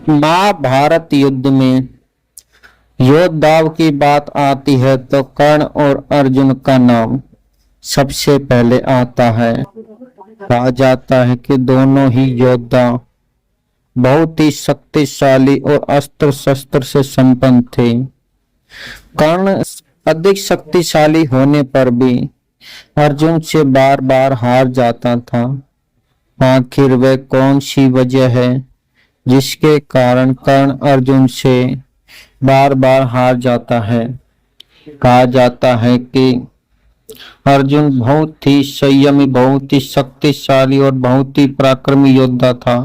महाभारत युद्ध में योद्धाओं की बात आती है तो कर्ण और अर्जुन का नाम सबसे पहले आता है। कहा जाता है कि दोनों ही योद्धा बहुत ही शक्तिशाली और अस्त्र शस्त्र से संपन्न थे। कर्ण अधिक शक्तिशाली होने पर भी अर्जुन से बार बार हार जाता था। आखिर वह कौन सी वजह है जिसके कारण कर्ण अर्जुन से बार बार हार जाता है? कहा जाता है कि अर्जुन बहुत ही संयमी, बहुत ही शक्तिशाली और बहुत ही पराक्रमी योद्धा था।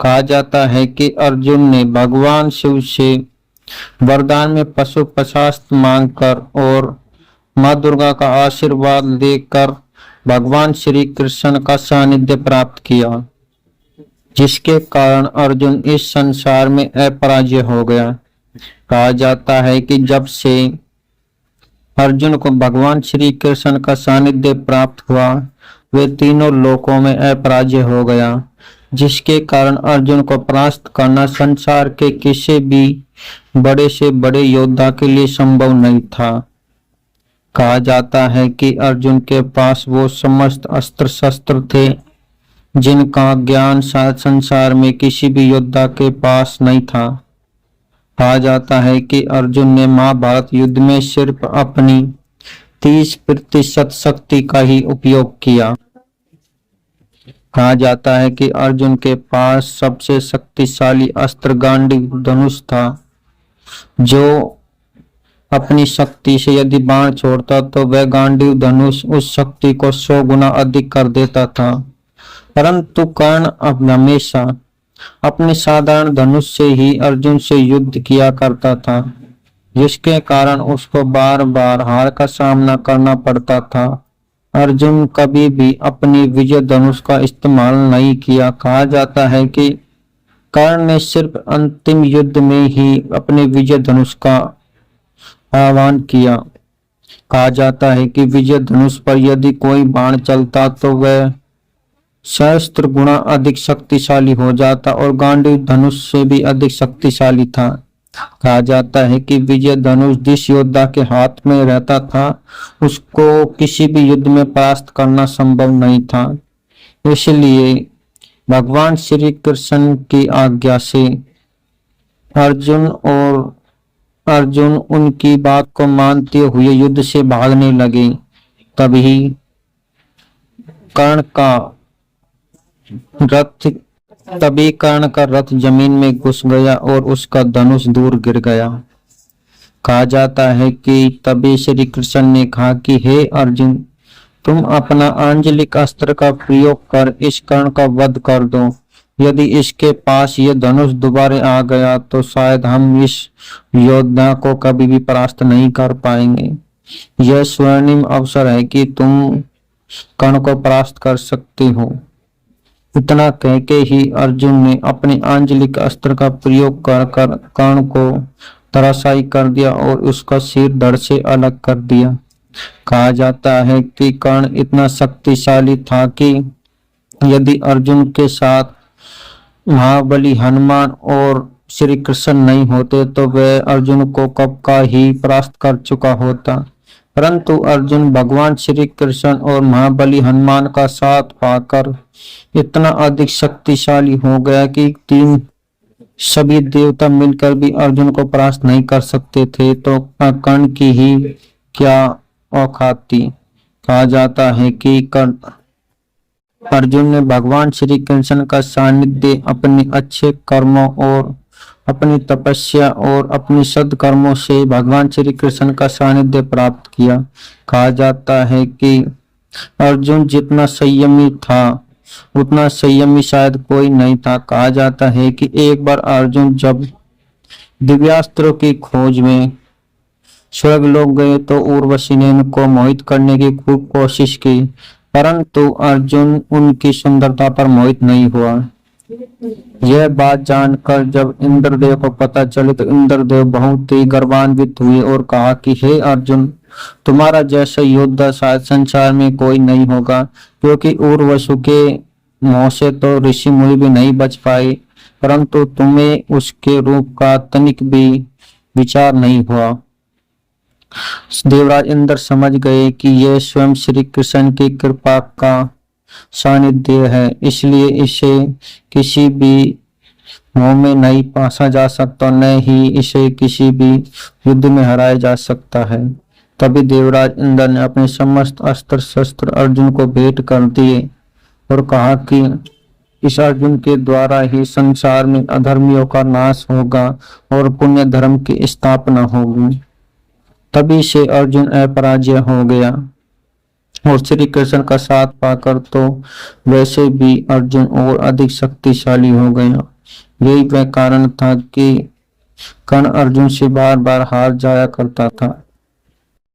कहा जाता है कि अर्जुन ने भगवान शिव से वरदान में पशुपतास्त्र मांगकर और माँ दुर्गा का आशीर्वाद लेकर भगवान श्री कृष्ण का सानिध्य प्राप्त किया, जिसके कारण अर्जुन इस संसार में अपराजय हो गया। कहा जाता है कि जब से अर्जुन को भगवान श्री कृष्ण का सानिध्य प्राप्त हुआ, वे तीनों लोकों में अपराजय हो गया, जिसके कारण अर्जुन को परास्त करना संसार के किसी भी बड़े से बड़े योद्धा के लिए संभव नहीं था। कहा जाता है कि अर्जुन के पास वो समस्त अस्त्र शस्त्र थे जिनका ज्ञान शायद संसार में किसी भी योद्धा के पास नहीं था। कहा जाता है कि अर्जुन ने महाभारत युद्ध में सिर्फ अपनी 30% शक्ति का ही उपयोग किया। कहा जाता है कि अर्जुन के पास सबसे शक्तिशाली अस्त्र गांडीव धनुष था, जो अपनी शक्ति से यदि बाण छोड़ता तो वह गांडीव धनुष उस शक्ति को 100 गुना अधिक कर देता था। परंतु कर्ण अब हमेशा अपने साधारण धनुष से ही अर्जुन से युद्ध किया करता था, जिसके कारण उसको बार बार हार का सामना करना पड़ता था। अर्जुन कभी भी अपनी विजय धनुष का इस्तेमाल नहीं किया। कहा जाता है कि कर्ण ने सिर्फ अंतिम युद्ध में ही अपने विजय धनुष का आह्वान किया। कहा जाता है कि विजय धनुष पर यदि कोई बाण चलता तो वह सहस्त्र गुना अधिक शक्तिशाली हो जाता और गांडीव धनुष से भी अधिक शक्तिशाली था। कहा जाता है कि विजय धनुष जिस योद्धा के हाथ में रहता था उसको किसी भी युद्ध में परास्त करना संभव नहीं था। इसलिए भगवान श्री कृष्ण की आज्ञा से अर्जुन उनकी बात को मानते हुए युद्ध से भागने लगे। तभी कर्ण का रथ जमीन में घुस गया और उसका धनुष दूर गिर गया। कहा जाता है कि तभी श्री कृष्ण ने कहा कि हे अर्जुन, तुम अपना आंजलिक अस्त्र का प्रयोग कर इस कर्ण का वध कर दो। यदि इसके पास ये धनुष दोबारा आ गया तो शायद हम इस योद्धा को कभी भी परास्त नहीं कर पाएंगे। यह स्वर्णिम अवसर है कि तुम कर्ण को परास्त कर सकते हो। इतना कह के ही अर्जुन ने अपने आंजलिक अस्त्र का प्रयोग कर कर्ण को धराशायी कर दिया और उसका सिर धड़ से अलग कर दिया। कहा जाता है कि कर्ण इतना शक्तिशाली था कि यदि अर्जुन के साथ महाबली हनुमान और श्री कृष्ण नहीं होते तो वह अर्जुन को कब का ही परास्त कर चुका होता। परंतु अर्जुन भगवान श्री कृष्ण और महाबली हनुमान का साथ पाकर इतना अधिक शक्तिशाली हो गया कि सभी देवता मिलकर भी अर्जुन को परास्त नहीं कर सकते थे, तो कर्ण की ही क्या औकात थी। कहा जाता है कि अर्जुन ने भगवान श्री कृष्ण का सानिध्य अपने अच्छे कर्मों और अपनी तपस्या और अपनी सद्कर्मों से भगवान श्री कृष्ण का सानिध्य प्राप्त किया। कहा जाता है कि अर्जुन जितना संयमी था उतना संयमी शायद कोई नहीं था। कहा जाता है कि एक बार अर्जुन जब दिव्यास्त्रों की खोज में स्वर्ग लोग गए तो उर्वशी ने उनको मोहित करने की खूब कोशिश की, परंतु अर्जुन उनकी सुंदरता पर मोहित नहीं हुआ। यह बात जानकर जब इंद्रदेव को पता चले तो इंद्रदेव बहुत ही गर्वान्वित हुए और कहा कि हे अर्जुन, तुम्हारा जैसा योद्धा शायद संसार में कोई नहीं होगा, क्योंकि उर्वशु के मोह से तो ऋषि मुनि भी नहीं बच पाए। परंतु तुम्हें उसके रूप का तनिक भी विचार नहीं हुआ। देवराज इंद्र समझ गए कि यह स्वयं श्री कृष्ण की कृपा का सानिध्य है, इसलिए इसे किसी भी मोह में नहीं पासा जा सकता, न ही इसे किसी भी युद्ध में हराया जा सकता है। तभी देवराज इंद्र ने अपने समस्त अस्त्र शस्त्र अर्जुन को भेंट कर दिए और कहा कि इस अर्जुन के द्वारा ही संसार में अधर्मियों का नाश होगा और पुण्य धर्म की स्थापना होगी। तभी से अर्जुन अपराजय हो गया और श्री कृष्ण का साथ पाकर तो वैसे भी अर्जुन और अधिक शक्तिशाली हो गया। यही वह कारण था कि कर्ण अर्जुन से बार बार हार जाया करता था।